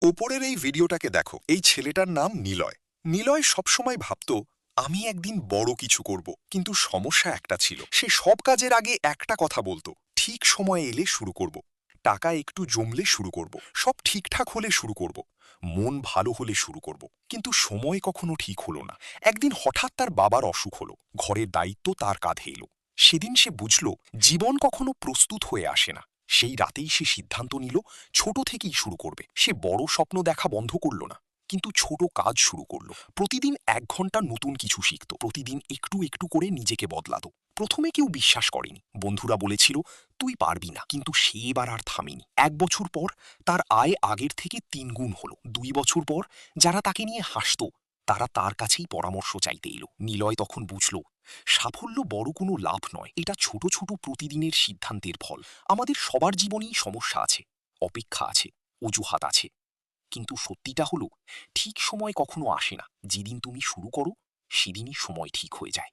ওপরের এই ভিডিওটাকে দেখো। এই ছেলেটার নাম নিলয়। নিলয় সবসময় ভাবত আমি একদিন বড় কিছু করব, কিন্তু সমস্যা একটা ছিল। সে সব কাজের আগে একটা কথা বলতো, ঠিক সময় এলে শুরু করব, টাকা একটু জমলে শুরু করব, সব ঠিকঠাক হলে শুরু করব, মন ভালো হলে শুরু করব। কিন্তু সময় কখনো ঠিক হলো না। একদিন হঠাৎ তার বাবার অসুখ হলো, ঘরের দায়িত্ব তার কাঁধে এলো। সেদিন সে বুঝল জীবন কখনো প্রস্তুত হয়ে আসে না। সেই রাতেই সে সিদ্ধান্ত নিল ছোট থেকেই শুরু করবে। সে বড় স্বপ্ন দেখা বন্ধ করল না, কিন্তু ছোট কাজ শুরু করলো। প্রতিদিন 1 ঘন্টা নতুন কিছু শিখত, প্রতিদিন একটু একটু করে নিজেকে বদলাতো। প্রথমে কেউ বিশ্বাস করেনি, বন্ধুরা বলেছিল তুই পারবি না, কিন্তু সে এবার আর থামেনি। 1 বছর পর তার আয় আগের থেকে 3 গুণ হলো। 2 বছর পর যারা তাকে নিয়ে হাসত, তারা তার কাছেই পরামর্শ চাইতে এলো। নিলয় তখন বুঝল সাফল্য বড় কোনো লাভ নয়, এটা ছোট ছোট প্রতিদিনের সিদ্ধান্তের ফল। আমাদের সবার জীবনেই সমস্যা আছে, অপেক্ষা আছে, অজুহাত আছে, কিন্তু সত্যিটা হলো ঠিক সময় কখনো আসে না। যেদিন তুমি শুরু করো সেদিনই সময় ঠিক হয়ে যায়।